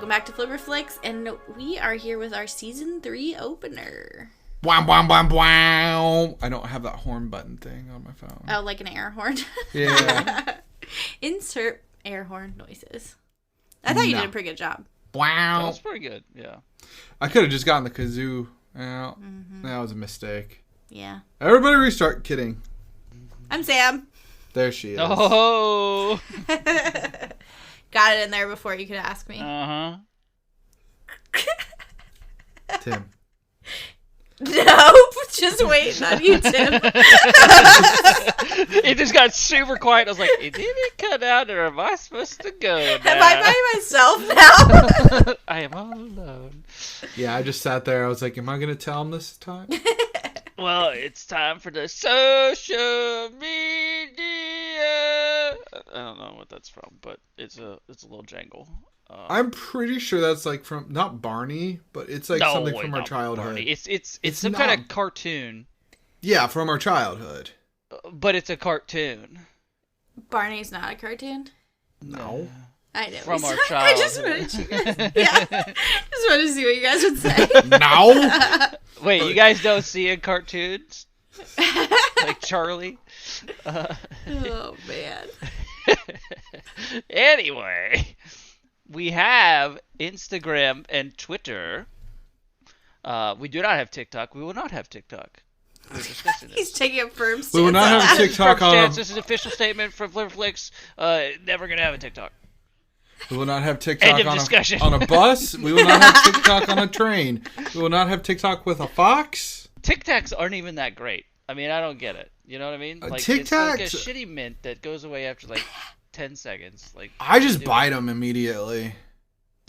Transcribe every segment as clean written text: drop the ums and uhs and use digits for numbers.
Welcome back to Flipper Flicks, and we are here with our Season 3 opener. Wow, wow, wow, wow. I don't have that horn button thing on my phone. Oh, like an air horn? Yeah. Insert air horn noises. I thought you did a pretty good job. Wow. That was pretty good, yeah. I could have just gotten the kazoo out. That was a mistake. Yeah. Everybody restart. Kidding. I'm Sam. There she is. Oh! Got it in there before you could ask me. Uh-huh. Tim. Nope. Just waiting on you, Tim. It just got super quiet. I was like, it didn't cut out, or am I supposed to go now? Am I by myself now? I am all alone. Yeah, I just sat there. I was like, am I going to tell him this time? Well, it's time for the social media. I don't know what that's from, but it's a little jangle. I'm pretty sure that's like from, not Barney, but it's like something from our childhood. Barney. It's some kind of cartoon. Yeah, from our childhood. But it's a cartoon. Barney's not a cartoon? No. I know. From our I childhood. just wanted you guys, just wanted to see what you guys would say. No. Wait, you guys don't see in cartoons? Like Charlie? Oh, man. Anyway, we have Instagram and Twitter. We do not have TikTok. We will not have TikTok. We're discussing this. He's taking a firm stance. We will not on have that. TikTok on This is an official statement from Flipperflix. Never gonna have a TikTok. We will not have End TikTok of discussion. on a bus. We will not have TikTok on a train. We will not have TikTok with a fox. TikToks aren't even that great. I mean, I don't get it. You know what I mean? Like, it's like a shitty mint that goes away after like 10 seconds. Like I just bite them immediately.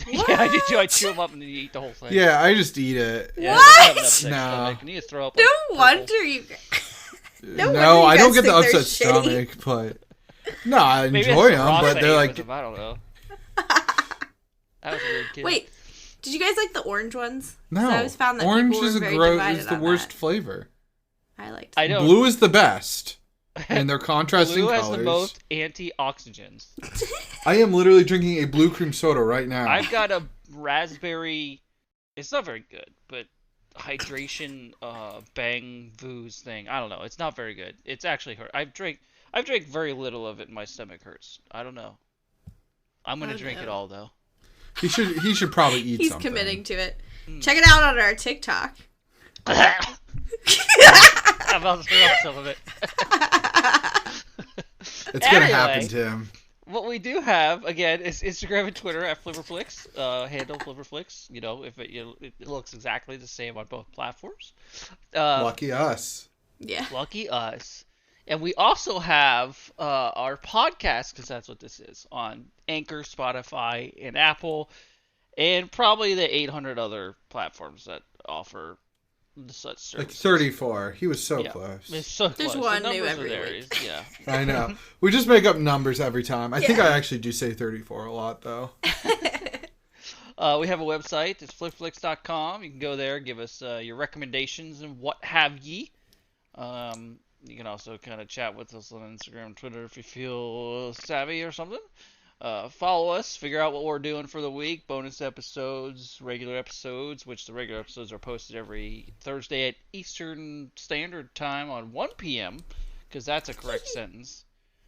Yeah, I do too. I chew them up and then you eat the whole thing. Yeah, I just eat it. Yeah, What? they don't have an upset No. stomach. You need to throw up. No like, wonder you. No, wonder you I don't guys get the think they're upset shitty. stomach, but no, I Maybe enjoy it's the them, raw but they're phase like, of- I don't know. That was a weird kid. Wait, did you guys like the orange ones? 'Cause no. I always found that Orange people is were a very gross. divided It's the on worst that. flavor. I liked. I don't. Blue is the best, and they're contrasting Blue has colors. the most antioxidants. I am literally drinking a blue cream soda right now. I've got a raspberry. It's not very good, but hydration Bang Vooz thing. I don't know. It's not very good. It's actually hurt. I've drank very little of it and my stomach hurts. I don't know. I'm gonna drink it all though. He should probably eat He's something. committing to it. Check it out on our TikTok. I'm about to throw up some of it. It's gonna Anyway. happen, Tim. What we do have, again, is Instagram and Twitter at Flipperflix, handle Flipperflix. You know, if it looks exactly the same on both platforms. Lucky us. Yeah. Lucky us. And we also have our podcast, because that's what this is, on Anchor, Spotify, and Apple, and probably the 800 other platforms that offer such services. Like 34. He was so Yeah. close. It's so There's close. one The new numbers are every there. week. Yeah. I know. We just make up numbers every time. I think Yeah. I actually do say 34 a lot, though. We have a website. It's flipflix.com. You can go there, give us your recommendations and what have ye. You can also kind of chat with us on Instagram and Twitter if you feel savvy or something. Follow us, figure out what we're doing for the week, bonus episodes, regular episodes, which the regular episodes are posted every Thursday at Eastern Standard Time on 1 p.m., because that's a correct sentence.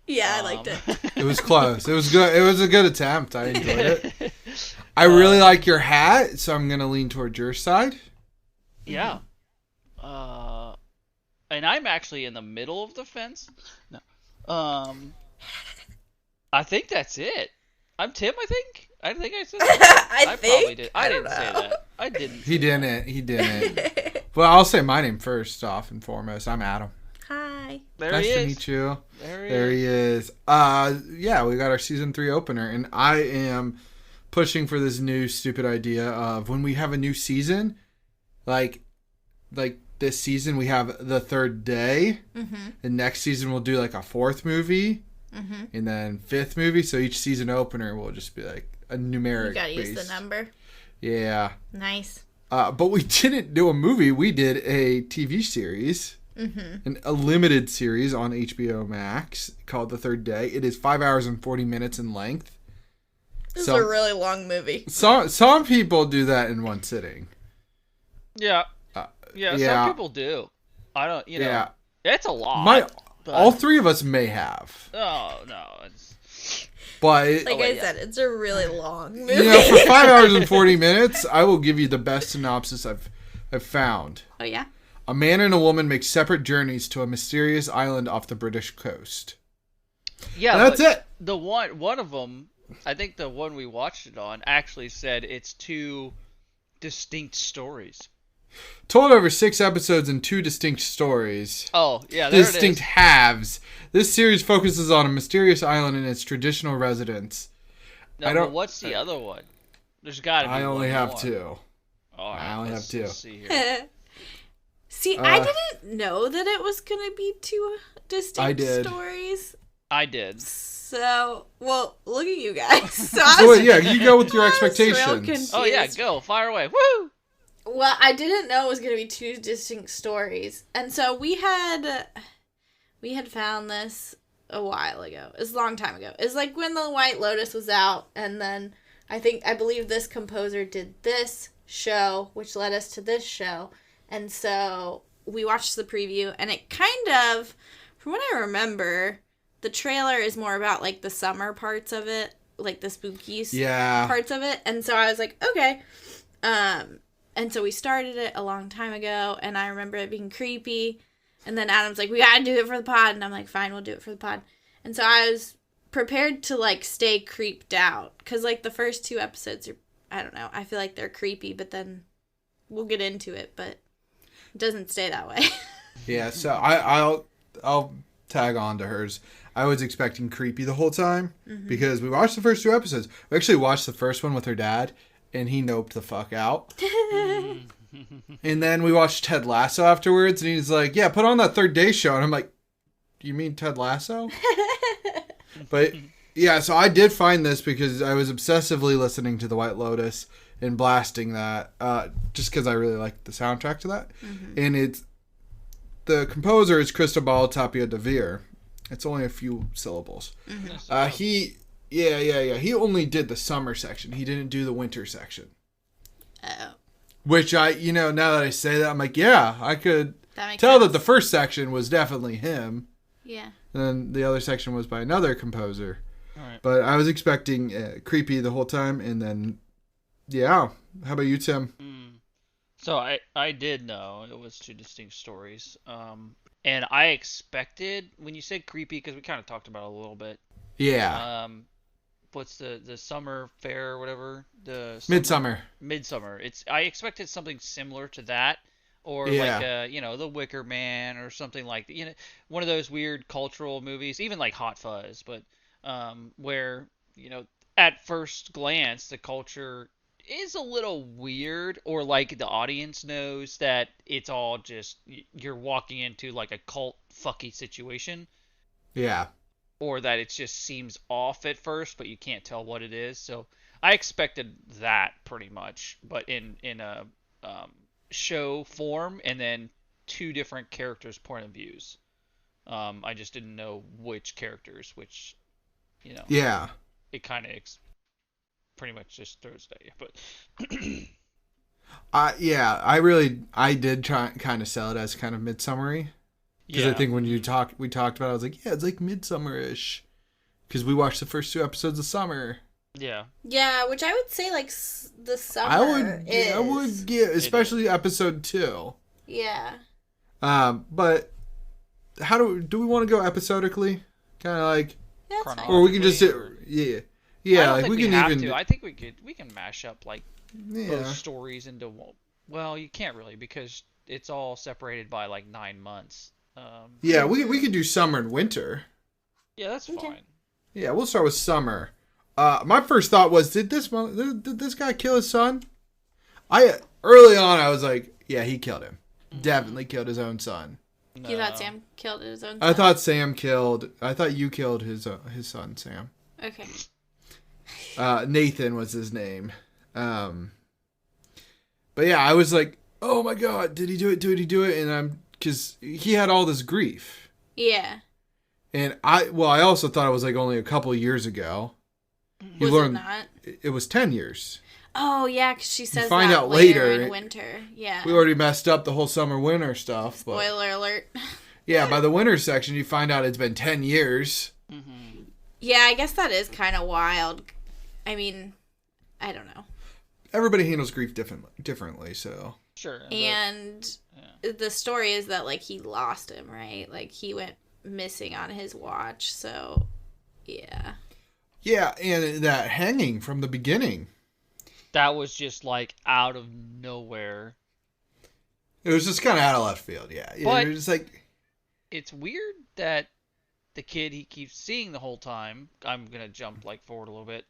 Yeah, I liked it. It was close. It was good. It was a good attempt. I enjoyed it. I really like your hat, so I'm going to lean toward your side. Yeah. And I'm actually in the middle of the fence. No. I think that's it. I'm Tim, I think. I think I said that. I think? Probably did. I don't didn't say know. that. I didn't. He didn't. He didn't. Well, I'll say my name first off and foremost. I'm Adam. Hi. There Nice he to is. meet you. There He is. Yeah, we got our season 3 opener, and I am pushing for this new stupid idea of when we have a new season, like this season we have the third day, and next season we'll do like a fourth movie, and then fifth movie. So each season opener will just be like a numeric. You gotta use base. the number. Yeah. Nice. But we didn't do a movie. We did a TV series. A limited series on HBO Max called The Third Day. It is 5 hours and 40 minutes in length. This is a really long movie. Some people do that in one sitting. Yeah. Yeah. Some people do. I don't, Yeah. It's a lot. All three of us may have. Oh, no. But Like I said, it's a really long movie. for 5 hours and 40 minutes, I will give you the best synopsis I've found. Oh, yeah? A man and a woman make separate journeys to a mysterious island off the British coast. Yeah, and that's it. The one of them, I think the one we watched it on, actually said it's 2 distinct stories. Told over 6 episodes and 2 distinct stories. Oh, yeah, there Distinct it is. halves. This series focuses on a mysterious island and its traditional residents. No, but what's the other one? There's got to be I only one have more. 2. All right, I only have 2. Let's see here. See, I didn't know that it was going to be 2 distinct stories. I did. So, well, look at you guys. So wait, you go with your expectations. Confused. Oh, yeah, go. Fire away. Woo! Well, I didn't know it was going to be 2 distinct stories. And so we had found this a while ago. It was a long time ago. It's like when The White Lotus was out, and then I believe this composer did this show, which led us to this show. And so we watched the preview, and it kind of, from what I remember, the trailer is more about like the summer parts of it, like the spooky parts of it. And so I was like, okay. And so we started it a long time ago, and I remember it being creepy. And then Adam's like, we gotta do it for the pod. And I'm like, fine, we'll do it for the pod. And so I was prepared to, like, stay creeped out. Because, like, the first 2 episodes are, I don't know, I feel like they're creepy, but then we'll get into it. But it doesn't stay that way. Yeah, so I'll tag on to hers. I was expecting creepy the whole time because we watched the first 2 episodes. We actually watched the first one with her dad, and he noped the fuck out. And then we watched Ted Lasso afterwards, and he's like, yeah, put on that Third Day show. And I'm like, do you mean Ted Lasso? But yeah, so I did find this because I was obsessively listening to The White Lotus and blasting that just because I really liked the soundtrack to that. And the composer is Cristobal Tapia de Veer. It's only a few syllables. He only did the summer section. He didn't do the winter section. Oh. Which now that I say that, I'm like, yeah, I could tell that the first section was definitely him. Yeah. And then the other section was by another composer. All right. But I was expecting creepy the whole time, and then, yeah. How about you, Tim? So I did know it was 2 distinct stories. And I expected, when you said creepy, because we kind of talked about it a little bit. Yeah. What's the summer fair or whatever? Midsummer. Midsummer. I expected something similar to that, or like The Wicker Man or something like one of those weird cultural movies, even like Hot Fuzz, but where at first glance the culture is a little weird, or like the audience knows that it's all just you're walking into like a cult fucky situation. Yeah. Or that it just seems off at first, but you can't tell what it is. So I expected that pretty much, but in a show form, and then 2 different characters' point of views. I just didn't know which characters, which Yeah. It kind of pretty much just Thursday, but I did try kind of sell it as kind of midsummery. Because I think when we talked about it, I was like, yeah, it's like midsummer-ish. Because we watched the first 2 episodes of summer. Yeah. Yeah, which I would say, like, the summer I would get, especially episode 2. Yeah. But how do we want to go episodically? Kind of like, That's fine. or we can just yeah, I like don't think we can have even. to. I think we can mash up like both stories into one. Well, you can't really because it's all separated by like 9 months. Yeah, we could do summer and winter. Yeah, that's fine. Yeah, we'll start with summer. My first thought was, did this guy kill his son? Early on, I was like, yeah, he killed him. Definitely killed his own son. You thought Sam killed his own son? I thought you killed his son, Sam. Okay. Nathan was his name. But yeah, I was like, oh my god, did he do it? Did he do it? And because he had all this grief. Yeah. And I also thought it was like only a couple years ago. Was it not? it was 10 years. Oh, yeah, because she says find that out later later. in winter. Yeah. We already messed up the whole summer-winter stuff. But Spoiler alert. yeah, by the winter section, you find out it's been 10 years. Mm-hmm. Yeah, I guess that is kind of wild. I mean, I don't know. Everybody handles grief differently, so. Sure. And the story is that, like, he lost him, right? Like, he went missing on his watch, so, yeah. Yeah, and that hanging from the beginning. That was just, like, out of nowhere. It was just kind of out of left field, yeah. But You're just like... It's weird that the kid he keeps seeing the whole time, I'm going to jump, like, forward a little bit.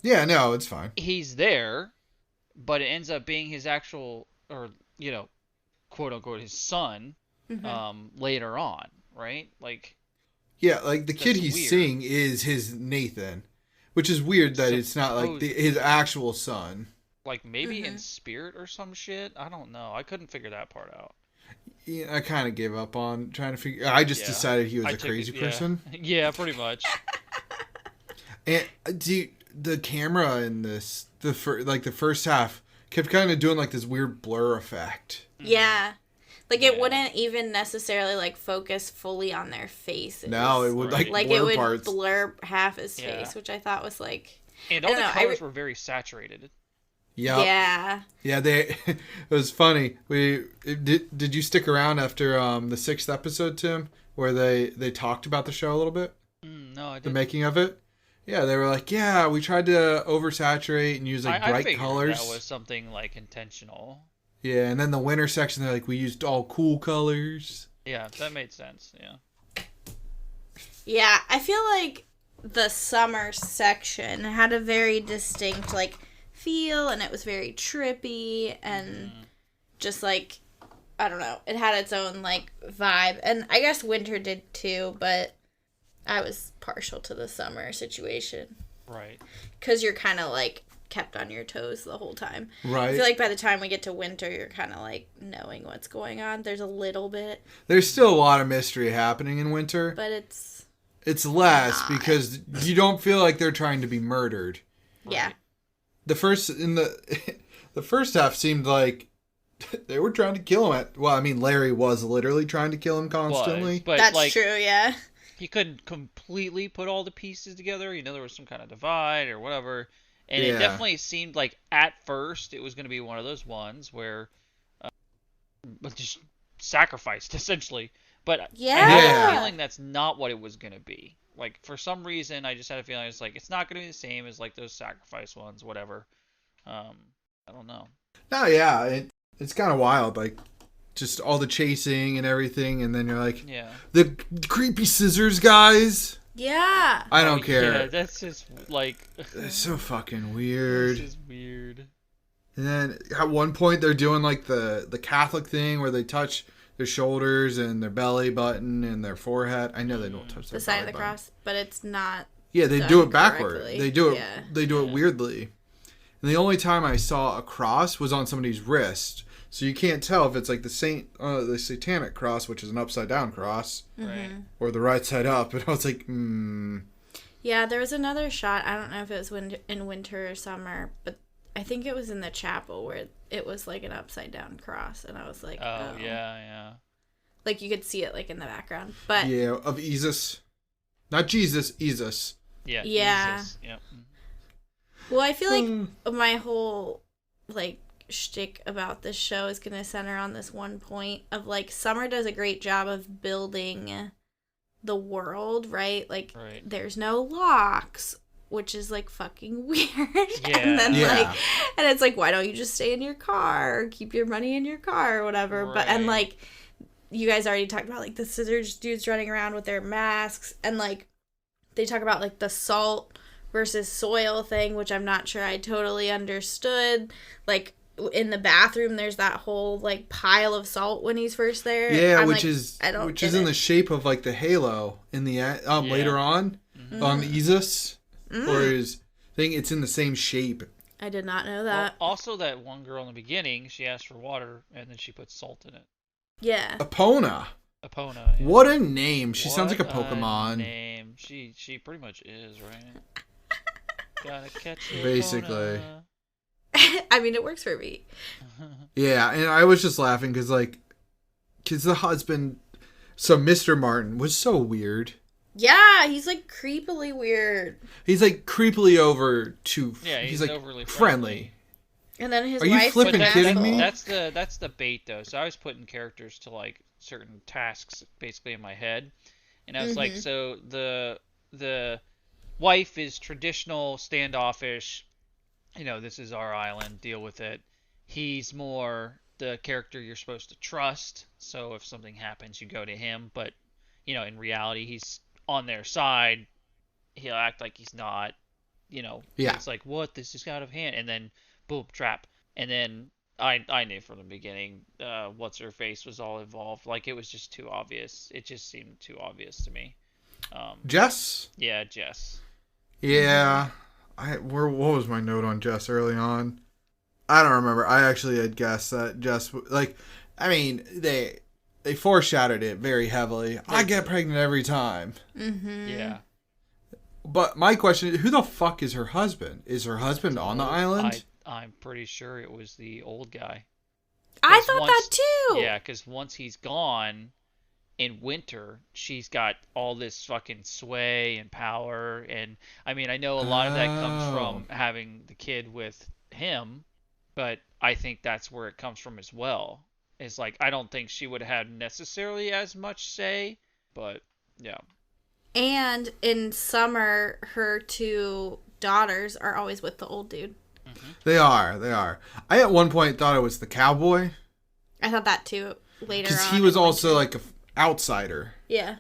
Yeah, no, it's fine. He's there, but it ends up being his actual, or, you know, quote-unquote, his son, later on, right? Like... Yeah, like, the kid That's he's weird. seeing is his Nathan. Which is weird that it's not, like, his actual son. Like, maybe in spirit or some shit? I don't know. I couldn't figure that part out. Yeah, I kind of gave up on trying to figure... I just decided he was I a took crazy it, person. Yeah, pretty much. And, dude, the camera in this, the first half, kept kind of doing, like, this weird blur effect. Yeah. Like, it wouldn't even necessarily, like, focus fully on their faces. No, it would, like, Like, blur it would parts. blur half his Yeah. face, which I thought was, like... And I all don't the know, colors were very saturated. Yep. Yeah. Yeah, it was funny. Did you stick around after the 6th episode, Tim, where they talked about the show a little bit? No, I didn't. The making of it? Yeah, they were like, yeah, we tried to oversaturate and use, like, I bright figured colors. that was something, like, intentional. Yeah, and then the winter section, they're like, we used all cool colors. Yeah, that made sense, yeah. Yeah, I feel like the summer section had a very distinct, like, feel, and it was very trippy, and just, like, I don't know, it had its own, like, vibe, and I guess winter did too, but I was partial to the summer situation, Right. because you're kind of, like, kept on your toes the whole time. Right. I feel like by the time we get to winter, you're kind of, like, knowing what's going on. There's a little bit, There's still a lot of mystery happening in winter. but it's... It's less not. because you don't feel like they're trying to be murdered. Yeah. The first half seemed like they were trying to kill him. Larry was literally trying to kill him constantly. But, That's like, true, yeah. he couldn't completely put all the pieces together. You know, there was some kind of divide or whatever. And it Yeah. definitely seemed like at first it was going to be one of those ones where just sacrificed, essentially. But I had Yeah. a feeling that's not what it was going to be. Like, for some reason, I just had a feeling it's like, it's not going to be the same as, like, those sacrifice ones, whatever. I don't know. No, yeah, it's kind of wild. Like, just all the chasing and everything, and then you're like, Yeah. the creepy scissors guys. Yeah. I don't care. Yeah, that's just, like... It's so fucking It's weird. just weird. And then at one point they're doing like the Catholic thing where they touch their shoulders and their belly button and their forehead. I know they don't touch their The sign of belly the button. cross, but it's not. Yeah, they done do it backward. correctly. They do it. Yeah. They do it weirdly. And the only time I saw a cross was on somebody's wrist, so you can't tell if it's like the satanic cross, which is an upside down cross, Right. or the right side up. And I was like, Yeah, there was another shot. I don't know if it was in winter or summer, but I think it was in the chapel where it was like an upside down cross, and I was like, Oh, yeah. like you could see it like in the background, but yeah, of Jesus, not Jesus, Jesus. Yeah. Yeah. Jesus. Yep. well, I feel like my whole like shtick about this show is gonna center on this one point of like Summer does a great job of building the world, right? Like Right. there's no locks, which is like fucking weird. Yeah. And then Yeah. and it's like, why don't you just stay in your car or keep your money in your car or whatever? But and Right. like you guys already talked about like the scissors dudes running around with their masks, and like they talk about like the salt versus soil thing, which I'm not sure I totally understood. Like in the bathroom there's that whole like pile of salt when he's first there. Yeah, I'm which like, is I don't which get is in it. the shape of like the halo in the later on Isis or his thing. It's in the same shape. I did not know Well, that. also, that one girl in the beginning, she asked for water, and then she put salt in it. Yeah. Epona. Epona. Yeah. What a name! She sounds like a What Pokemon. name. She pretty much is, right? Gotta catch it. Basically. I mean, it works for me. Yeah, and I was just laughing because the husband, so Mr. Martin was so weird. Yeah, he's like creepily weird. He's like creepily over to. Yeah, he's like overly friendly. And then his Are you wife's flipping an kidding me? asshole. That's the bait though. So I was putting characters to like certain tasks basically in my head, and I was like, so the wife is traditional, standoffish. You know, this is our island. Deal with it. He's more the character you're supposed to trust. So if something happens, you go to him. But you know, in reality, he's on their side. He'll act like he's not. You know, Yeah. it's like, what? This is out of hand. And then, boom, trap. And then I knew from the beginning what's her face was all involved. Like, it was just too obvious. It just seemed too obvious to me. Jess? Yeah, Jess. Yeah. What was my note on Jess early on? I don't remember. I actually had guessed that Jess, I mean, they foreshadowed it very heavily. I get pregnant every time. Mm-hmm. Yeah. But my question is, who the fuck is her husband? Is her husband on the island? I'm pretty sure it was the old guy. I thought that too. Yeah, because once he's gone in winter, she's got all this fucking sway and power. And I mean, I know a lot of that comes from having the kid with him, but I think that's where it comes from as well. It's like, I don't think she would have had necessarily as much say, but yeah. And in summer, her two daughters are always with the old dude. They are. I at one point thought it was the cowboy. I thought that too later on. Because he was also like an outsider. Yeah.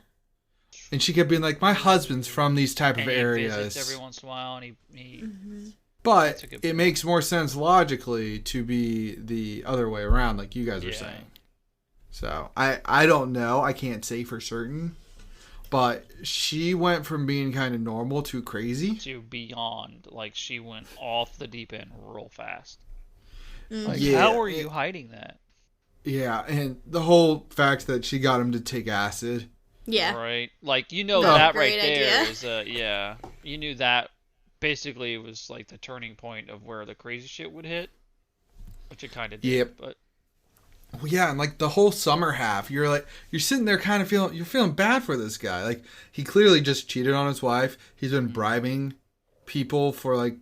And she kept being like, my husband's from these type of And he areas. visits every once in a while, and he But good it point. makes more sense logically to be the other way around, like you guys are saying. So I don't know. I can't say for certain. But she went from being kind of normal to crazy. to beyond. Like, she went off the deep end real fast. Like, Yeah, how are you hiding that? Yeah, and the whole fact that she got him to take acid. Yeah. Right? Like, you know, No. that Great right there idea. is yeah. You knew that basically was like the turning point of where the crazy shit would hit, which it kind of did. Yep. But Well, yeah, and like the whole summer half, you're sitting there kind of feeling bad for this guy. Like, he clearly just cheated on his wife. He's been bribing people for he's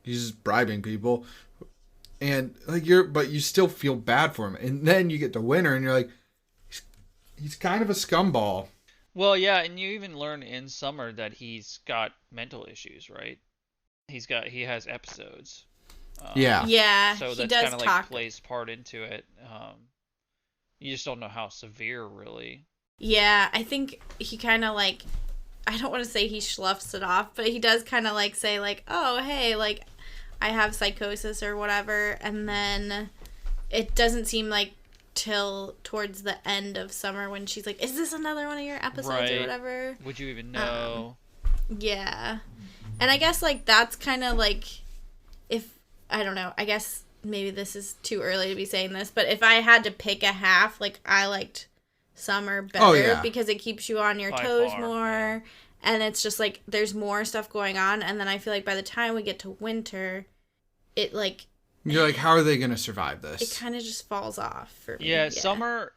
just bribing people. And but you still feel bad for him. And then you get to winter and you're like, he's kind of a scumball. well, yeah, and you even learn in summer that he's got mental issues, right? He has episodes. Yeah. Yeah. So he that's does kind of like talk. plays part into it. You just don't know how severe, really. Yeah, I think he kind of I don't want to say he schluffs it off, but he does kind of say oh, hey, I have psychosis or whatever. And then it doesn't seem like till towards the end of summer when she's like, is this another one of your episodes Right. or whatever? Would you even know? Yeah. And I guess that's kind of if, I don't know, I guess maybe this is too early to be saying this, but if I had to pick a half, I liked summer better yeah. because it keeps you on your By toes far, more. yeah. And it's just there's more stuff going on. And then I feel by the time we get to winter, it You're like, how are they going to survive it this? kind of just falls off for me. Yeah, summer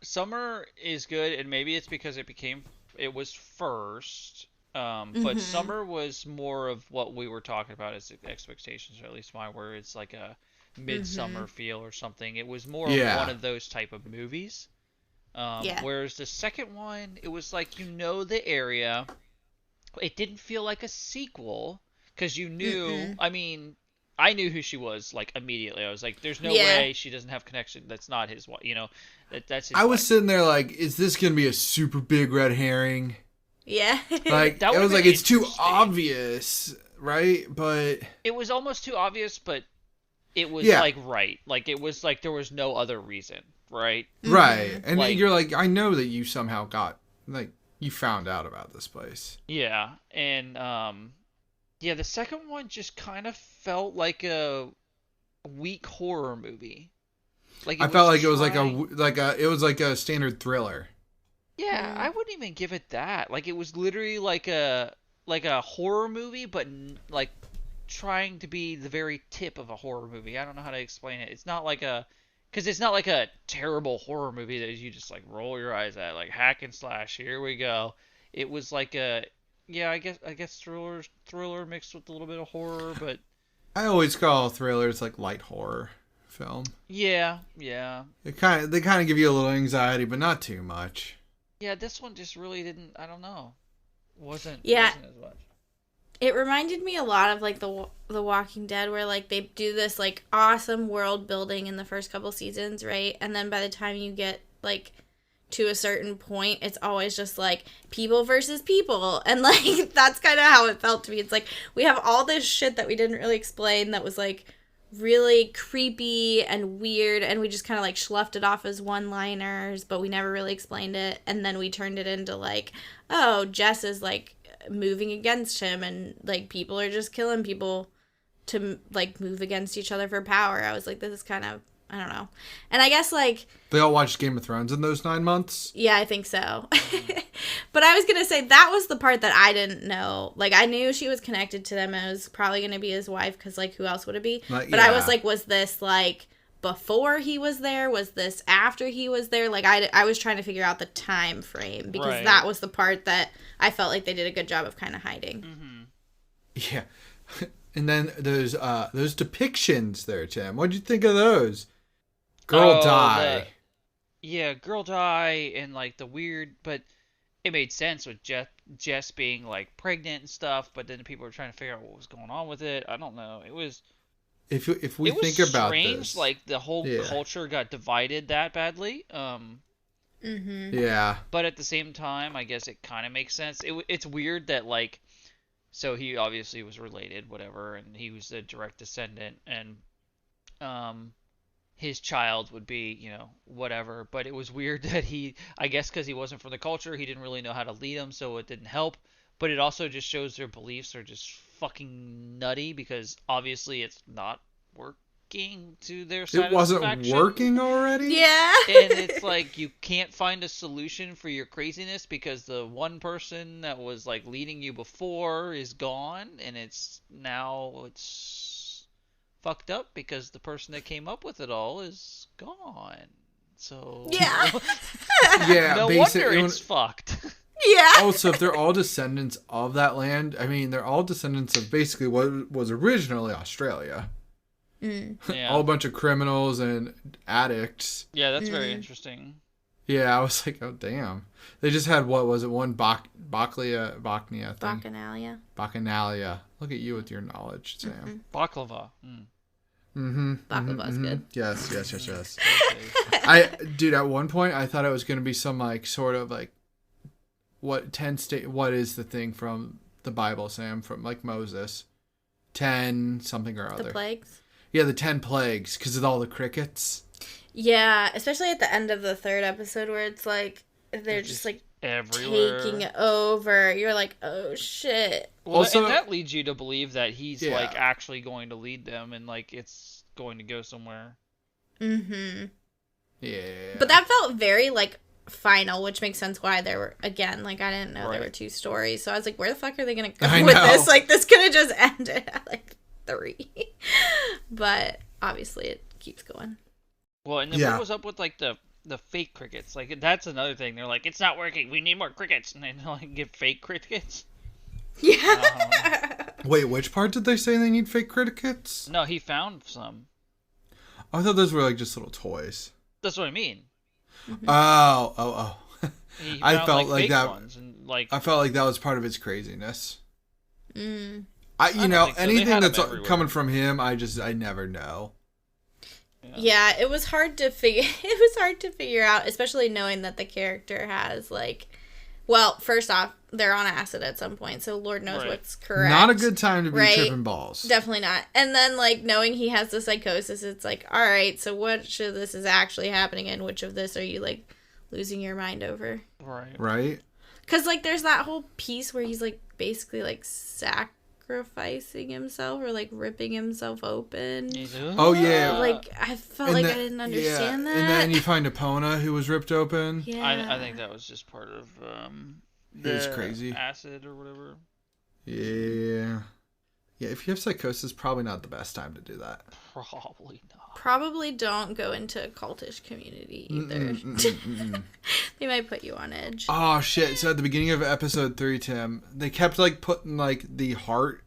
is good, and maybe it's because it was first. But summer was more of what we were talking about as expectations, or at least mine, where it's like a midsummer feel or something. It was more of one of those type of movies. Yeah. Whereas the second one, it was like, the area. It didn't feel like a sequel because you knew. I mean, I knew who she was immediately. I was like, "There's no way she doesn't have connection. That's not his wife." That's. His I was wife. sitting there is this going to be a super big red herring? Yeah. That it would've was been it's too interesting. obvious, right? But It was almost too obvious, but it was right. It was there was no other reason, right? right, and Like- you're like, I know that you somehow got you found out about this place. Yeah, and the second one just kind of felt like a weak horror movie. I felt like it was trying- it was like a standard thriller. Yeah, I wouldn't even give it that. It was literally like a horror movie, but trying to be the very tip of a horror movie. I don't know how to explain it. It's not like because it's not like a terrible horror movie that you just like roll your eyes at, like hack and slash. Here we go. It was like yeah, I guess thriller mixed with a little bit of horror, but I always call thrillers like light horror film. yeah. They kind of give you a little anxiety, but not too much. Yeah, this one just really didn't. I don't know. Wasn't Yeah. as much. It reminded me a lot of like the Walking Dead, where like they do this like awesome world building in the first couple seasons, right? And then by the time you get like to a certain point, it's always just like people versus people, and like that's kind of how it felt to me. It's like we have all this shit that we didn't really explain that was like really creepy and weird, and we just kind of like sloughed it off as one-liners, but we never really explained it. And then we turned it into like, oh, Jess is like moving against him, and like people are just killing people to like move against each other for power. I was like, this is kind of, I don't know. And I guess like They all watched Game of Thrones in those 9 months. yeah, I think so. But I was gonna say that was the part that I didn't know. Like I knew she was connected to them and it was probably gonna be his wife, because like who else would it be? Like, but I was yeah. like, was this like before he was there? Was this after he was there? Like I was trying to figure out the time frame, because Right. that was the part that I felt like they did a good job of kind of hiding. Yeah. And then those depictions there, Tim. What'd you think of those? Girl Oh, die. Yeah, girl die, and like the weird, but it made sense with Jess being like pregnant and stuff. But then people were trying to figure out what was going on with it. I don't know. It was If we it was think about strange. this, Like the whole Yeah. culture got divided that badly. yeah, But at the same time, I guess it kind of makes sense. It's weird that like, so he obviously was related, whatever, and he was the direct descendant, and his child would be, whatever. But it was weird that I guess because he wasn't from the culture, he didn't really know how to lead them, so it didn't help. But it also just shows their beliefs are just fucking nutty, because obviously it's not working to their it wasn't satisfaction. working already. Yeah. And it's like you can't find a solution for your craziness because the one person that was like leading you before is gone, and it's fucked up because the person that came up with it all is gone. So Yeah. Yeah, no basically. wonder it's fucked. Yeah. Also, if they're all descendants of that land, I mean, they're all descendants of basically what was originally Australia. Yeah. All a bunch of criminals and addicts. Yeah, that's very interesting. Yeah, I was like, oh damn. They just had one Bacchia thing. Bacchanalia. Bacchanalia. Look at you with your knowledge, Sam. Baklava. Baklava's good. Yes. Okay. Dude, at one point I thought it was gonna be some like sort of like what is the thing from the Bible, Sam, from like Moses? 10 something or other. The plagues. Yeah, the 10 plagues, because of all the crickets. Yeah, especially at the end of the third episode where it's like they're just like Everywhere. taking over. You're like, oh shit. Well, Also- and that leads you to believe that he's Yeah. like actually going to lead them, and like it's going to go somewhere. Mm-hmm. Yeah. But that felt very like final, which makes sense why there were, again, like I didn't know there Right. were 2 stories, so I was like, where the fuck are they gonna go I with know. this? Like this could have just ended at like 3. But obviously it keeps going. Well, and then Yeah. what was up with like the fake crickets? Like that's another thing. They're like, it's not working. We need more crickets, and they like get fake crickets. Yeah. Wait, which part did they say they need fake crickets? No, he found some. I thought those were like just little toys. That's what I mean. Oh. He I found, felt like fake that- ones, and like I felt like that was part of his craziness. Mm. I don't know, think so. They anything had 'em that's everywhere. coming from him, I never know. Yeah, it was hard to figure out, especially knowing that the character has like, well, first off, they're on acid at some point, so Lord knows Right. what's correct. Not a good time to be Right. tripping balls. Definitely not. And then like knowing he has the psychosis, it's like, all right, so which of this is actually happening, and which of this are you like losing your mind over? right. Right? Because like there's that whole piece where he's like basically like sacrificing himself or like ripping himself open. He's, Oh, yeah. Like I felt And like then- I didn't understand yeah. that. And then you find Epona who was ripped open. yeah. I think that was just part of It was the crazy. acid or whatever. Yeah. Yeah, if you have psychosis, probably not the best time to do that. Probably not. Probably don't go into a cultish community either. They might put you on edge. Oh shit! So at the beginning of episode 3, Tim, they kept like putting like the heart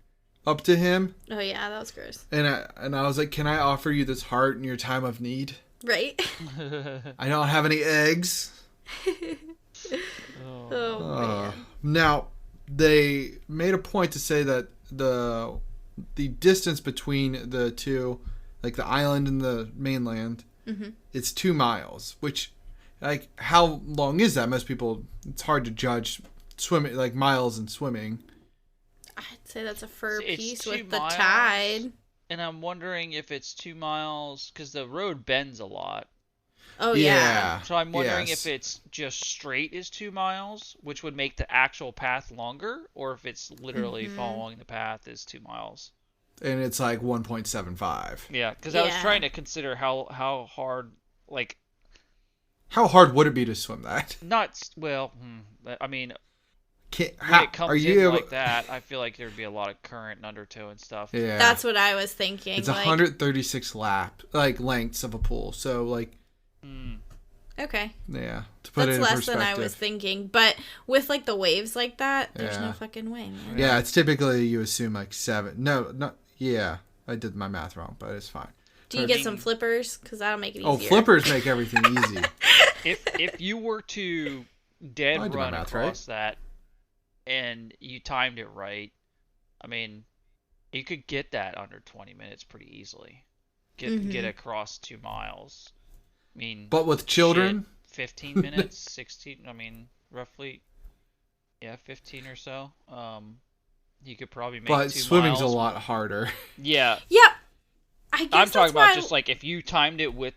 up to him, Oh yeah, that was gross. and I was like, "Can I offer you this heart in your time of need? Right? I don't have any eggs." Oh man. Now they made a point to say that the distance between the two, like the island and the mainland, it's 2 miles. Which, like, how long is that? Most people, it's hard to judge swimming, like miles in swimming. I'd say that's a fur It's piece 2 with the miles. tide. And I'm wondering if it's 2 miles because the road bends a lot. Oh yeah. So I'm wondering yes. if it's just straight is 2 miles, which would make the actual path longer, or if it's literally following the path is 2 miles. And it's like 1.75. Yeah, because I was Yeah. trying to consider how hard, like, How hard would it be to swim that? I mean, Can't, when it comes are in you able? like that, I feel like there'd be a lot of current and undertow and stuff. Yeah, That's what I was thinking. it's like, 136 lengths of a pool. So like, okay. yeah, to put That's it in less perspective. than I was thinking. But with like the waves like that, there's Yeah. no fucking way, man. Yeah, it's typically you assume like 7. No, not yeah. I did my math wrong, but it's fine. Do you get some flippers? Because that'll make it easier. Oh, flippers make everything easy. If you were to dead I did my run math across that and you timed it right, I mean, you could get that under 20 minutes pretty easily. Get across 2 miles. I mean, But with children, shit, 15 minutes, 16. I mean, roughly, yeah, 15 or so. You could probably make but 2 swimming's miles. a lot harder. Yeah, Yep. I guess I'm that's talking why about just like if you timed it with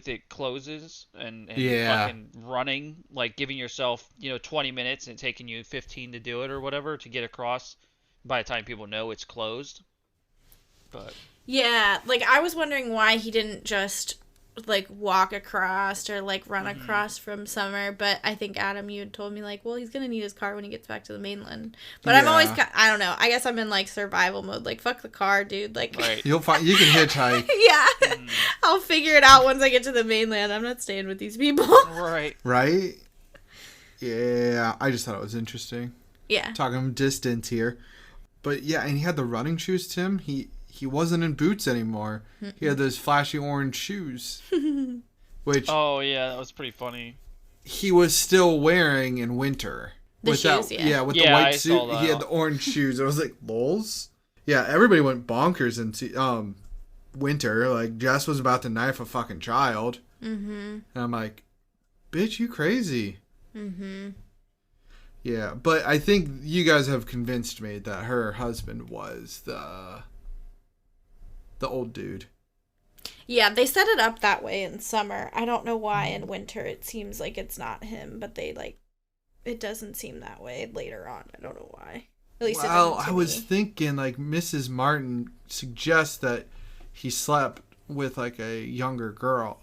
it closes and Yeah. fucking running, like giving yourself 20 minutes and taking you 15 to do it or whatever to get across by the time people know it's closed. But Yeah, like I was wondering why he didn't just like walk across or like run across from Summer, but I think Adam, you had told me like, well, he's gonna need his car when he gets back to the mainland. But I'm always, Yeah. I don't know. I guess I'm in like survival mode. Like fuck the car, dude. Like, right. You can hitchhike, yeah, I'll figure it out once I get to the mainland. I'm not staying with these people. Right. right? Yeah, I just thought it was interesting. Yeah. Talking distance here. But yeah, and he had the running shoes, Tim. He wasn't in boots anymore. He had those flashy orange shoes, which Oh yeah, that was pretty funny. he was still wearing in winter. The with that, shoes, yeah. with Yeah, the white I suit, saw that. he had the orange shoes. I was like, lols. Yeah, everybody went bonkers in winter. Like Jess was about to knife a fucking child, and I'm like, bitch, you crazy. Yeah, but I think you guys have convinced me that her husband was the old dude. Yeah, they set it up that way in summer. I don't know why in winter it seems like it's not him, but they like it doesn't seem that way later on. I don't know why. At least Well, it doesn't I to was me. thinking like Mrs. Martin suggests that he slept with like a younger girl.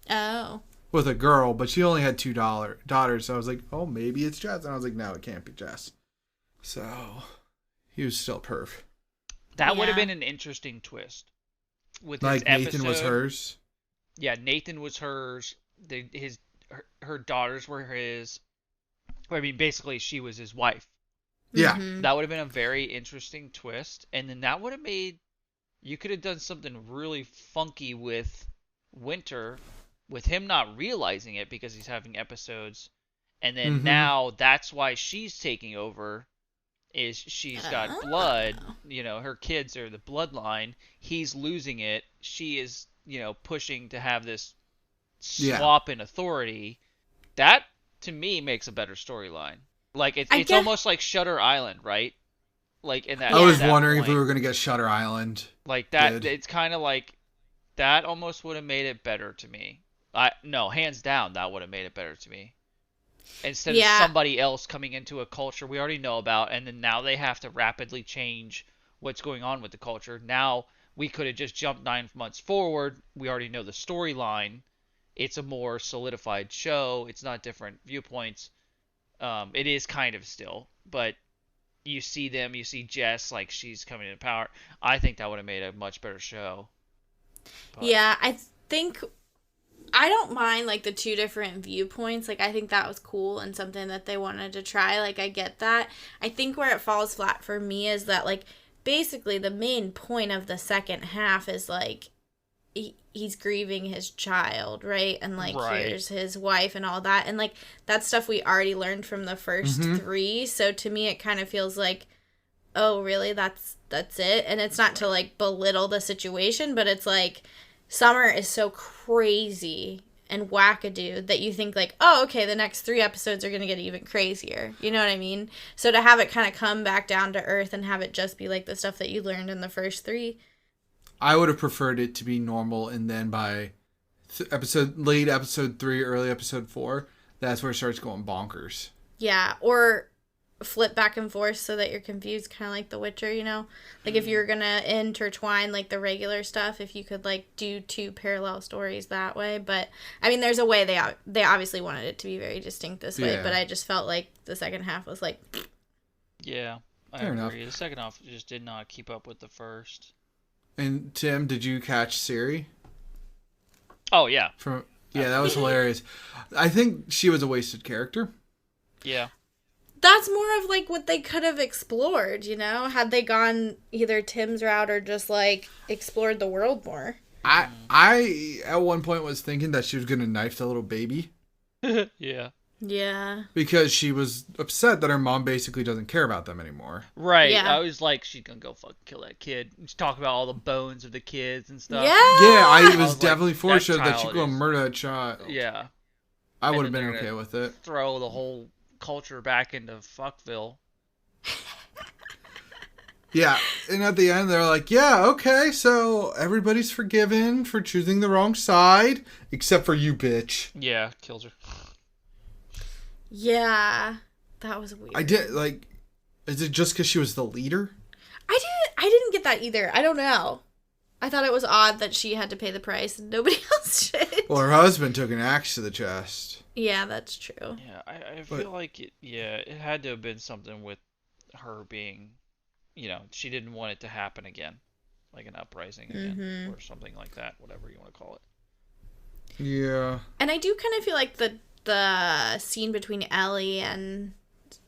Oh. With a girl, but she only had 2 daughters. So I was like, oh, maybe it's Jess. And I was like, no, it can't be Jess. So he was still perf. That would have Yeah. been an interesting twist. With Like his Nathan was episode. hers. Yeah, Nathan was hers. Her daughters were his. I mean, basically, she was his wife. Yeah. Mhm. That would have been a very interesting twist, and then that would have made you could have done something really funky with Winter, with him not realizing it because he's having episodes, and then now that's why she's taking over. Is she's got blood, her kids are the bloodline. He's losing it. She is, pushing to have this swap in authority. That to me makes a better storyline. Like it's I guess- almost like Shutter Island, right? Like in that. I was that wondering if point. we were going to get Shutter Island. Like that. Good. It's kind of like that. Almost would have made it better to me. No, hands down, that would have made it better to me. Instead Yeah. of somebody else coming into a culture we already know about, and then now they have to rapidly change what's going on with the culture. Now we could have just jumped 9 months forward. We already know the storyline. It's a more solidified show. It's not different viewpoints. It is kind of still, but you see Jess, like, she's coming into power. I think that would have made a much better show. But, Yeah, I think I don't mind like the two different viewpoints. Like I think that was cool and something that they wanted to try. Like I get that. I think where it falls flat for me is that like basically the main point of the second half is like he's grieving his child, right? And like Right. here's his wife and all that. And like that's stuff we already learned from the first three. So to me it kind of feels like, oh really, that's it. And it's not to like belittle the situation, but it's like Summer is so crazy and wackadoo that you think like, oh, okay, the next 3 episodes are going to get even crazier. You know what I mean? So to have it kind of come back down to earth and have it just be like the stuff that you learned in the first 3. I would have preferred it to be normal, and then by late episode 3, early episode 4, that's where it starts going bonkers. Yeah, or flip back and forth so that you're confused, kind of like The Witcher, you know? Like if you're going to intertwine like the regular stuff, if you could like do 2 parallel stories that way. But I mean, there's a way they obviously wanted it to be very distinct this way, Yeah. but I just felt like the second half was like, yeah, I Fair agree. enough. The second half just did not keep up with the first. And Tim, did you catch Siri? Oh, yeah. Yeah, that was hilarious. I think she was a wasted character. Yeah. that's more of like what they could have explored, you know, had they gone either Tim's route or just like explored the world more. I at one point was thinking that she was gonna knife the little baby Yeah. Yeah. because she was upset that her mom basically doesn't care about them anymore. Right. Yeah. I was like, she's gonna go fucking kill that kid. She's talking about all the bones of the kids and stuff. Yeah. Yeah, it was was like, definitely that foreshadowed that she's child gonna is- murder that child. Yeah. I And would have then been they're okay gonna- with it. Throw the whole culture back into Fuckville. Yeah, and at the end they're like, yeah, okay, so everybody's forgiven for choosing the wrong side, except for you, bitch. Yeah, kills her. Yeah. That was weird. I did, like, is it just because she was the leader? I didn't get that either. I don't know. I thought it was odd that she had to pay the price and nobody else did. Well, her husband took an axe to the chest. Yeah, that's true. Yeah, I But- feel like it had to have been something with her being, she didn't want it to happen again. Like an uprising again, or something like that, whatever you want to call it. Yeah. And I do kind of feel like the scene between Ellie and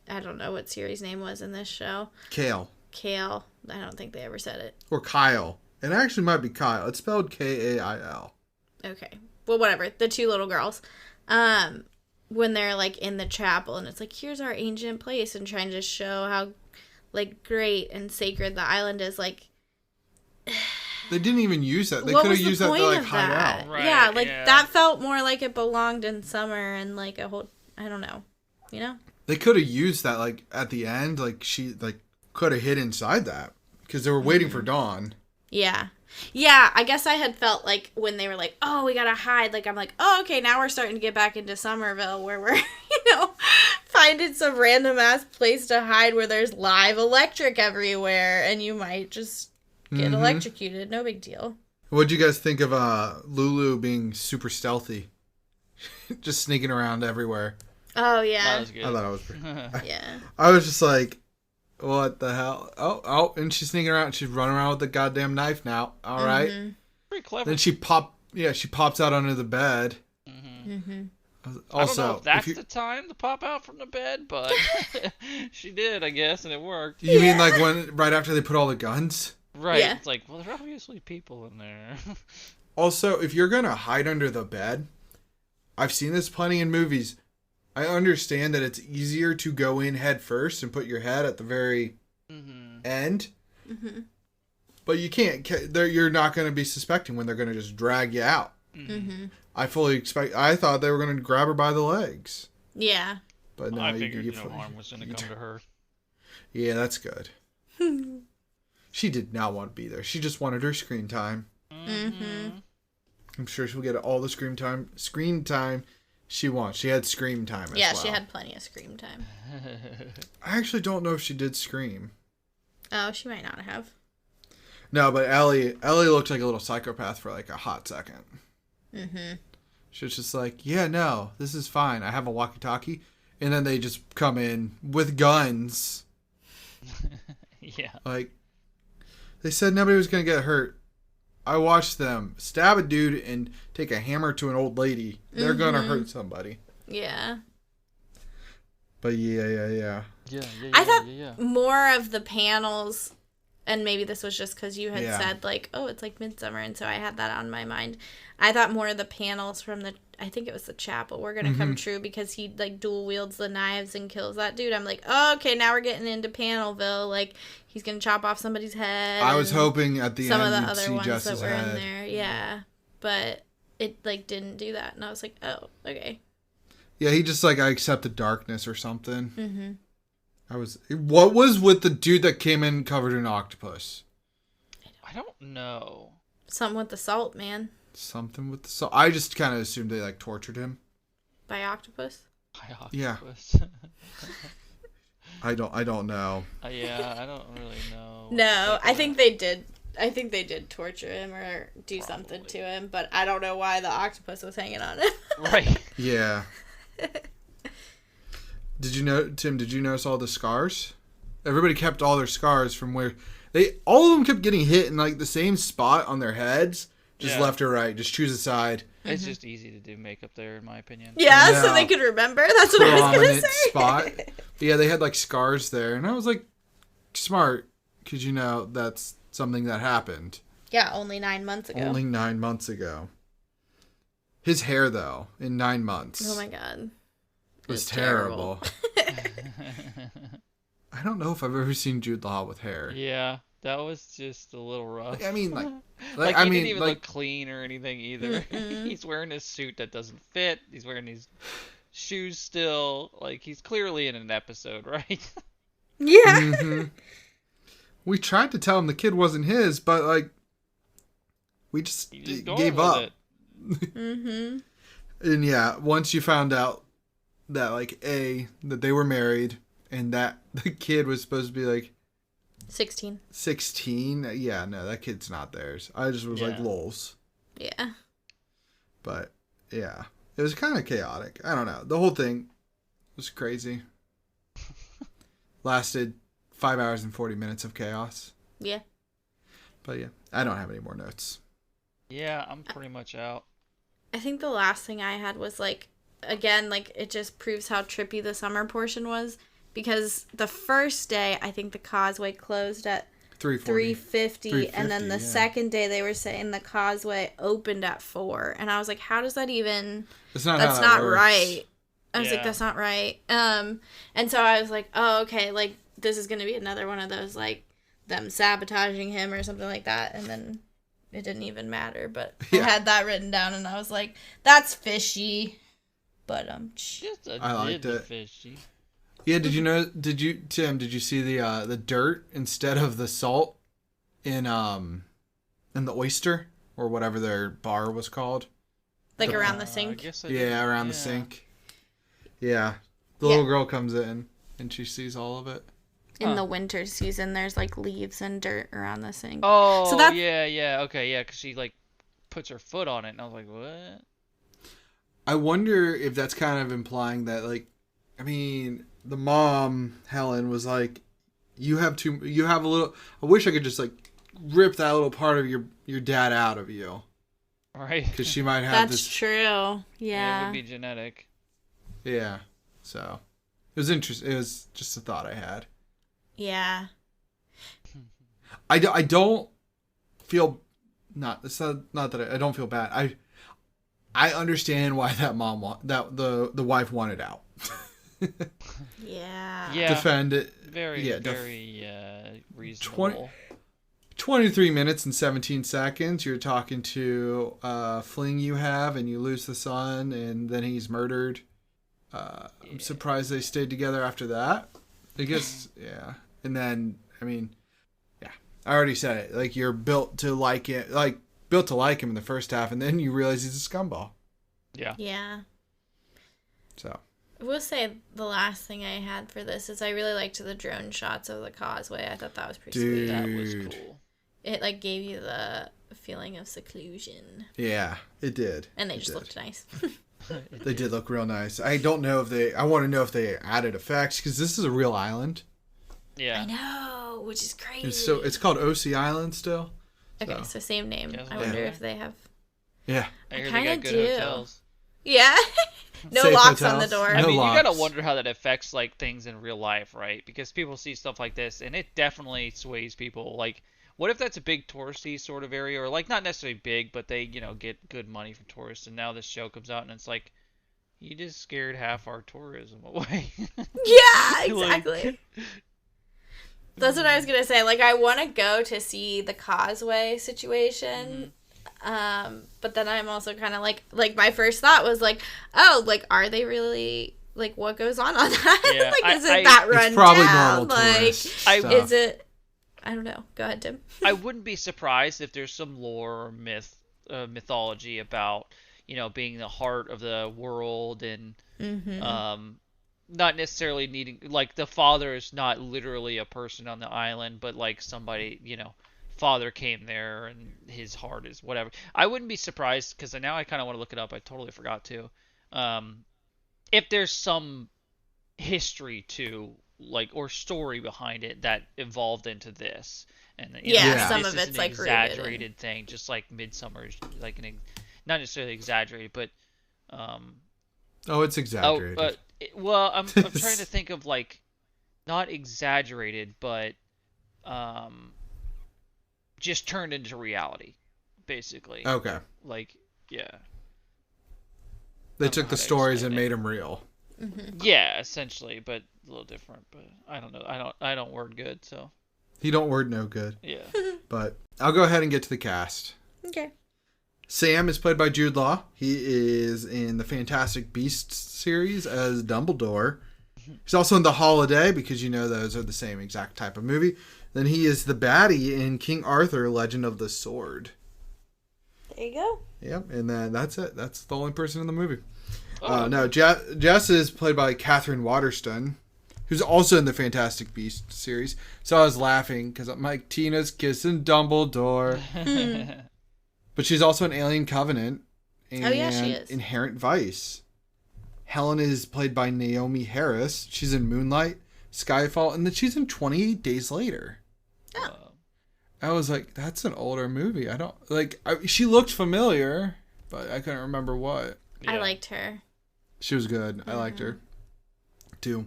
I don't know what Siri's name was in this show. Kale. Kale. I don't think they ever said it. Or Kyle. It actually might be Kyle. It's spelled Kail. Okay. Well, whatever. The 2 little girls. When they're like in the chapel and it's like, here's our ancient place and trying to show how like great and sacred the island is, like They didn't even use that. They what could have was the used that to point like of hide that? out. Right, Yeah, like yeah. that felt more like it belonged in summer and like a whole I don't know. You know? They could have used that like at the end, like she like could have hid inside that because they were waiting for dawn. Yeah. Yeah, I guess I had felt like when they were like, oh, we gotta hide, like I'm like, oh, okay, now we're starting to get back into Somerville where we're, finding some random ass place to hide where there's live electric everywhere and you might just get electrocuted. No big deal. What'd you guys think of Lulu being super stealthy, just sneaking around everywhere? Oh, That yeah. was good. I thought it was pretty. Yeah. I was just like, what the hell? Oh, and she's sneaking around. She's running around with the goddamn knife now. All right. Pretty clever. Then she pops out under the bed. Mm-hmm. Also, I don't know if that's you, the time to pop out from the bed, but she did, I guess, and it worked. you mean like right after they put all the guns? Right. Yeah. It's like, well, there are obviously people in there. Also, if you're gonna hide under the bed, I've seen this plenty in movies. I understand that it's easier to go in head first and put your head at the very end, but you can't. You're not going to be suspecting when they're going to just drag you out. I thought they were going to grab her by the legs, Yeah. but no. I figured no harm was going to come to her. Yeah, that's good. She did not want to be there. She just wanted her screen time. Mm-hmm. I'm sure she'll get all the screen time she wants. She had scream time as Yeah, well. she had plenty of scream time. I actually don't know if she did scream. Oh, she might not have. No, but Ellie looked like a little psychopath for like a hot second. Mm-hmm. She was just like, yeah, no, this is fine. I have a walkie-talkie. And then they just come in with guns Yeah. Like, they said nobody was going to get hurt. I watched them stab a dude and take a hammer to an old lady. They're going to hurt somebody. Yeah. But yeah. Yeah. I thought more of the panels, and maybe this was just because you had said, like, oh, it's like Midsummer, and so I had that on my mind. I thought more of the panels from I think it was the chapel, were going to come true because he, like, dual wields the knives and kills that dude. I'm like, oh, okay, now we're getting into Panelville. Like, he's going to chop off somebody's head. I was hoping at the some end of the you'd other see ones Jess's that were head. in there. Yeah. But it, like, didn't do that. And I was like, oh, okay. Yeah, he just like, I accept the darkness or something. Mm-hmm. What was with the dude that came in covered in octopus? I don't know. Something with the salt, man. Something with the salt. I just kind of assumed they like tortured him. By octopus? Yeah. I don't know. Yeah, I don't really know. No, I think they did. I think they did torture him or do something to him, but I don't know why the octopus was hanging on him. Right. Yeah. Tim, did you notice all the scars? Everybody kept all their scars from where all of them kept getting hit in like the same spot on their heads, just left or right. Just choose a side. It's just easy to do makeup there, in my opinion. Yeah, so they could remember. That's what I was going to say. Spot. But yeah, they had like scars there, and I was like, smart, because you know that's something that happened. Yeah, only 9 months ago. Only 9 months ago. His hair, though, in 9 months. Oh my god. Was terrible. I don't know if I've ever seen Jude Law with hair. Yeah, that was just a little rough. I mean, like I he mean, didn't even like, look clean or anything either. He's wearing a suit that doesn't fit. He's wearing these shoes still. Like, he's clearly in an episode, right? Yeah. Mm-hmm. We tried to tell him the kid wasn't his, but like, we just gave up. Mm-hmm. And yeah, once you found out that like that they were married and that the kid was supposed to be like 16. Yeah, no, that kid's not theirs. I just was like, lols. Yeah. But yeah, it was kind of chaotic. I don't know. The whole thing was crazy. Lasted 5 hours and 40 minutes of chaos. Yeah. But yeah, I don't have any more notes. Yeah, I'm pretty much out. I think the last thing I had was like, again, like it just proves how trippy the summer portion was, because the first day I think the causeway closed at 3:50, and then the second day they were saying the causeway opened at 4, and I was like, how does that even? That's not right. I was like, that's not right. And so I was like, oh, okay, like this is gonna be another one of those like them sabotaging him or something like that, and then it didn't even matter. But I had that written down, and I was like, that's fishy. But I liked it. Fishy. Yeah, Tim, did you see the dirt instead of the salt in the oyster or whatever their bar was called? Like around the sink? Around the sink. Yeah. The little girl comes in and she sees all of it. In the winter season, there's like leaves and dirt around the sink. Oh, so yeah. Okay, yeah, because she like puts her foot on it, and I was like, what? I wonder if that's kind of implying that, like, I mean, the mom, Helen, was like, you have a little, I wish I could just, like, rip that little part of your dad out of you. Right. Because she might have That's true. Yeah. It would be genetic. Yeah. So, it was interesting. It was just a thought I had. Yeah. I don't feel, it's not that I don't feel bad. I understand why that mom the wife wanted out. Yeah. Defend it. Very reasonable. 23 minutes and 17 seconds. You're talking to a fling you have, and you lose the son, and then he's murdered. I'm surprised they stayed together after that. I guess, yeah. And then, I mean, yeah. I already said it. Like, you're built to like it. Like, built to like him in the first half, and then you realize he's a scumball. Yeah. Yeah. So. I will say the last thing I had for this is I really liked the drone shots of the causeway. I thought that was pretty sweet. That was cool. It like gave you the feeling of seclusion. Yeah, it did. And they just looked nice. They did look real nice. I don't know if I want to know if they added effects, because this is a real island. Yeah. I know, which is crazy. It's called OC Island still. Okay, so same name. Yes, I wonder yeah. if they have. Yeah. I hear they kinda got good do. hotels. Yeah. No Safe locks on the hotels. door. I No mean, you gotta locks. wonder how that affects like things in real life, right? Because people see stuff like this, and it definitely sways people. Like, what if that's a big touristy sort of area, or like not necessarily big, but they get good money from tourists, and now this show comes out, and it's like, you just scared half our tourism away. Yeah, Like- exactly. That's what I was gonna say. Like, I want to go to see the Causeway situation, but then I'm also kind of like my first thought was like, oh, like, are they really like what goes on that? Yeah, like, is I- it that run It's probably down? normal Like, tourist I- stuff. is it? I don't know. Go ahead, Tim. I wouldn't be surprised if there's some lore or mythology about being the heart of the world and not necessarily needing like the father is not literally a person on the island, but like somebody father came there and his heart is whatever. I wouldn't be surprised because now I kind of want to look it up. I totally forgot to. If there's some history to like or story behind it that evolved into this, and Yeah, some this of is it's an like rooted in- exaggerated thing, just like Midsummer is like not necessarily exaggerated, but Oh, it's exaggerated. well, I'm trying to think of like not exaggerated, but just turned into reality, basically. Okay. Like, yeah, They don't know took how the to stories and explain made them real. yeah, essentially, but a little different. But I don't know. I don't word good, so He don't word no good. yeah. But I'll go ahead and get to the cast. Okay. Sam is played by Jude Law. He is in the Fantastic Beasts series as Dumbledore. He's also in The Holiday because those are the same exact type of movie. Then he is the baddie in King Arthur: Legend of the Sword. There you go. Yep, and then that's it. That's the only person in the movie. Oh, No, Jess is played by Catherine Waterston, who's also in the Fantastic Beasts series. So I was laughing because I'm like, Tina's kissing Dumbledore. But she's also in Alien Covenant and Oh, yeah, she is. Inherent Vice. Helen is played by Naomi Harris. She's in Moonlight, Skyfall, and then she's in 28 Days Later. I was like, that's an older movie. She looked familiar, but I couldn't remember what. yeah. I liked her. She was good. I liked her, too.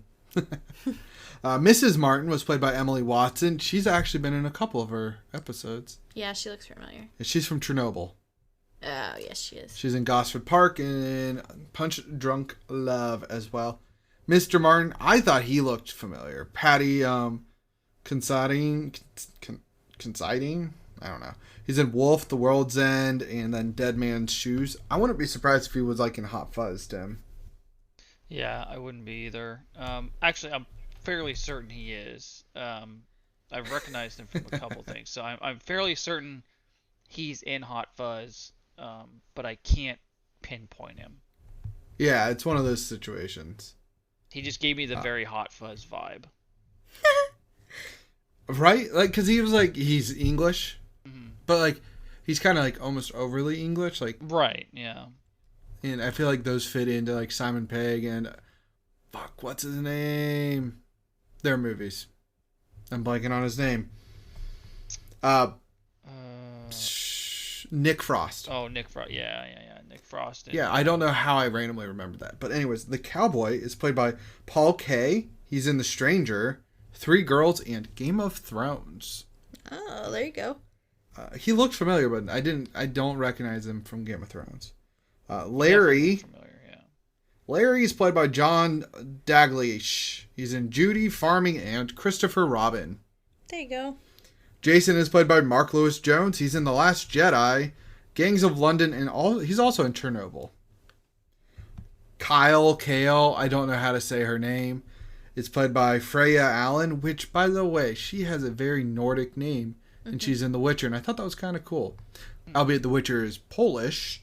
Mrs. Martin was played by Emily Watson. She's actually been in a couple of her episodes. Yeah, she looks familiar. And she's from Chernobyl. Oh, yes, she is. She's in Gosford Park and Punch Drunk Love as well. Mr. Martin, I thought he looked familiar. Patty Considine? I don't know. He's in Wolf, The World's End, and then Dead Man's Shoes. I wouldn't be surprised if he was like in Hot Fuzz, Tim. Yeah, I wouldn't be either. Actually, I'm fairly certain he is. I've recognized him from a couple things, so I'm fairly certain he's in Hot Fuzz, but I can't pinpoint him. Yeah, it's one of those situations. He just gave me the very Hot Fuzz vibe. Right? Like, because he was like, he's English, Mm-hmm. but like, he's kind of like almost overly English. Like, Right, yeah. and I feel like those fit into like Simon Pegg and what's his name? Their movies. I'm blanking on his name. Nick Frost. Oh, Nick Frost. Yeah. Nick Frost. And, Yeah, I don't know how I randomly remembered that. But anyways, the cowboy is played by Paul Kaye. He's in The Stranger, Three Girls, and Game of Thrones. Oh, there you go. He looked familiar, but I don't recognize him from Game of Thrones. Larry. Familiar, yeah. Larry is played by John Dalglish. He's in Judy, Farming, and Christopher Robin. There you go. Jason is played by Mark Lewis Jones. He's in The Last Jedi, Gangs of London, and he's also in Chernobyl. Kale, I don't know how to say her name. It's played by Freya Allen, which, by the way, she has a very Nordic name, and she's in The Witcher, and I thought that was kind of cool. Albeit The Witcher is Polish.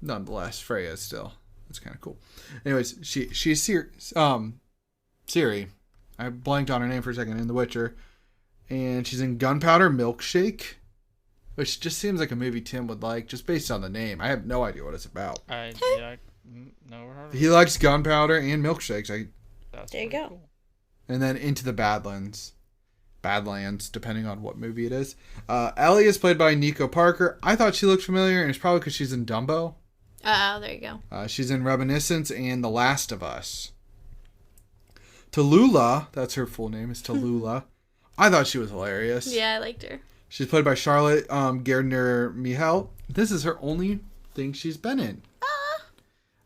Nonetheless, Freya is still. That's kind of cool. Anyways, she's Ciri. I blanked on her name for a second in The Witcher. And she's in Gunpowder Milkshake, which just seems like a movie Tim would like, just based on the name. I have no idea what it's about. I never heard of He likes gunpowder and milkshakes. That's There you pretty go. cool. and then Into the Badlands, depending on what movie it is. Ellie is played by Nico Parker. I thought she looked familiar, and it's probably because she's in Dumbo. Oh, there you go. She's in Reminiscence and The Last of Us. Tallulah, that's her full name, is Tallulah. I thought she was hilarious. Yeah, I liked her. She's played by Charlotte Gardner-Mihel. This is her only thing she's been in.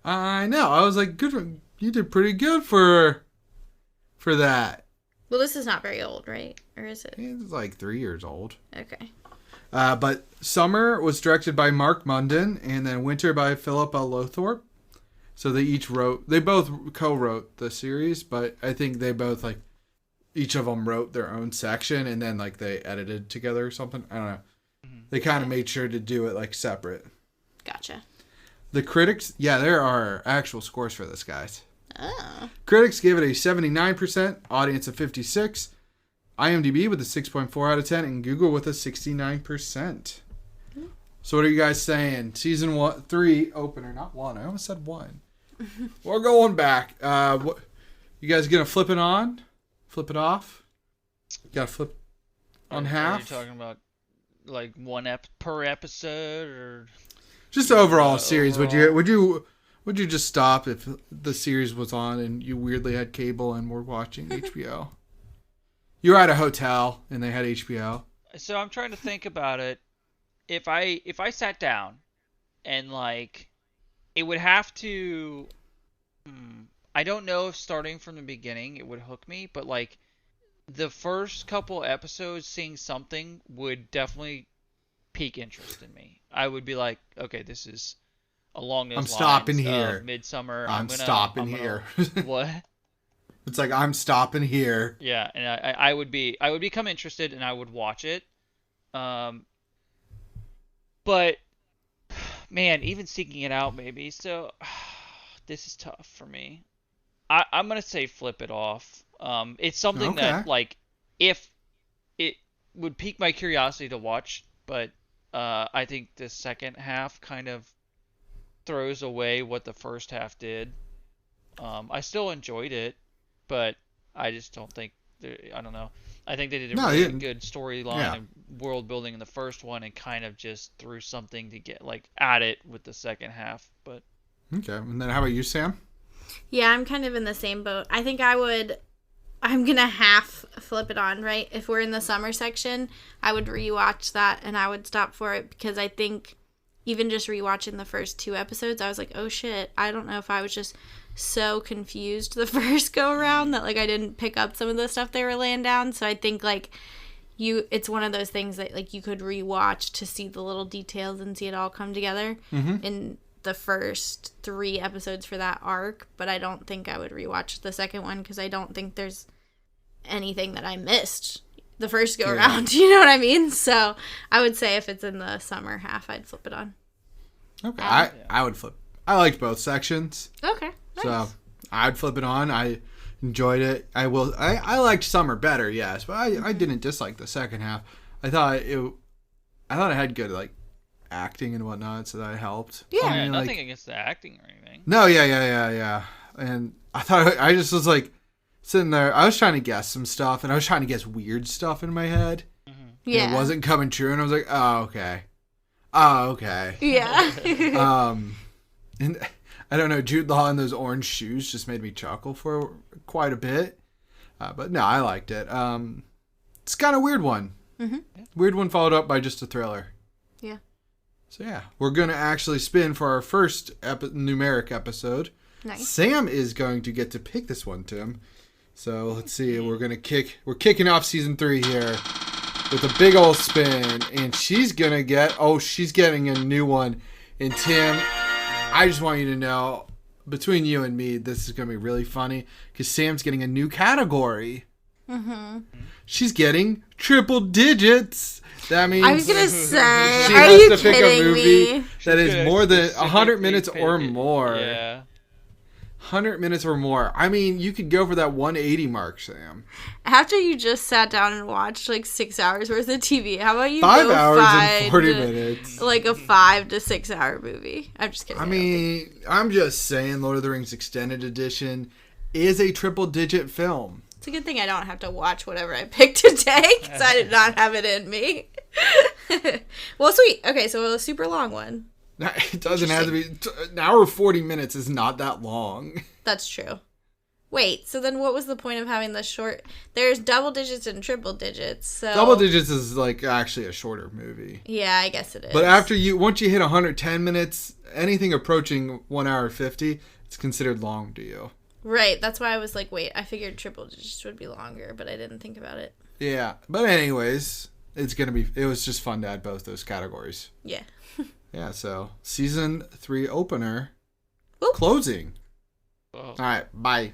I know. I was like, good. You did pretty good for that. Well, this is not very old, right? Or is it? It's like 3 years old. Okay. But Summer was directed by Mark Munden, and then Winter by Philippa Lothorpe. So they both co-wrote the series, but I think they both, like, each of them wrote their own section, and then, like, they edited together or something. I don't know. They kind of made sure to do it, like, separate. Gotcha. The critics, there are actual scores for this, guys. Oh. Critics gave it a 79%, audience of 56%, IMDb with a 6.4 out of 10, and Google with a 69%. So what are you guys saying? Season 3 opener, not 1. I almost said 1. We're going back. What, you guys gonna flip it on? Flip it off? You gotta flip on half? Are you talking about like one per episode, or just the overall series? Overall? Would you just stop if the series was on and you weirdly had cable and were watching HBO? You were at a hotel and they had HBO. So I'm trying to think about it. If I sat down and like it would have to I don't know if starting from the beginning it would hook me, but like the first couple episodes, seeing something would definitely pique interest in me. I would be like, okay, this is along those lines. I'm stopping here. Midsummer. I'm stopping here. What? It's like, I'm stopping here. Yeah, and I would become interested and I would watch it. But man, even seeking it out maybe. So this is tough for me. I'm gonna say flip it off. It's something that like if it would pique my curiosity to watch, but I think the second half kind of throws away what the first half did. I still enjoyed it, but I just don't think I don't know. I think they did a really good storyline and world building in the first one, and kind of just threw something to get like at it with the second half. But okay, and then how about you, Sam? Yeah, I'm kind of in the same boat. I think I'm going to half flip it on, right? If we're in the summer section, I would rewatch that and I would stop for it, because I think even just rewatching the first 2 episodes, I was like, oh shit, I don't know if I was just so confused the first go around that like I didn't pick up some of the stuff they were laying down. So I think like it's one of those things that like you could rewatch to see the little details and see it all come together in the first 3 episodes for that arc. But I don't think I would rewatch the second one, because I don't think there's anything that I missed the first go around. You know what I mean? So I would say if it's in the summer half, I'd flip it on. Okay, I would flip. I liked both sections. Okay, nice. So I'd flip it on. I enjoyed it. I liked summer better, yes, but I didn't dislike the second half. I thought it had good like acting and whatnot, so that helped. Yeah, nothing against the acting or anything. No, yeah. And I thought I just was like sitting there. I was trying to guess some stuff, and I was trying to guess weird stuff in my head. Yeah, it wasn't coming true, and I was like, oh okay. Yeah. And I don't know, Jude Law in those orange shoes just made me chuckle for quite a bit. But no, I liked it. It's kind of a weird one. Weird one followed up by just a thriller. Yeah. So yeah, we're going to actually spin for our first numeric episode. Nice. Sam is going to get to pick this one, Tim. So let's see, we're kicking off season 3 here with a big old spin, and she's getting a new one. And Tim, I just want you to know, between you and me, this is going to be really funny, because Sam's getting a new category. She's getting triple digits. That means I was gonna say, she are has you to pick kidding a movie me? that is more than 100 minutes or more. Yeah. 100 minutes or more. I mean, you could go for that 180 mark, Sam. After you just sat down and watched like 6 hours worth of TV, how about you 5 go hours find and 40 minutes. like a 5 to 6 hour movie? I'm just kidding. I mean, I'm just saying Lord of the Rings Extended Edition is a triple digit film. It's a good thing I don't have to watch whatever I pick today, because I did not have it in me. Well, sweet. Okay, so a super long one. It doesn't have to be. An hour 40 minutes is not that long. That's true. Wait, so then what was the point of having the short? There's double digits and triple digits, so... Double digits is, like, actually a shorter movie. Yeah, I guess it is. But once you hit 110 minutes, anything approaching 1 hour 50, it's considered long to you. Right, that's why I was like, wait, I figured triple digits would be longer, but I didn't think about it. Yeah, but anyways, it was just fun to add both those categories. Yeah. Yeah, so season 3 opener, Whoop. closing. Oh. All right, bye.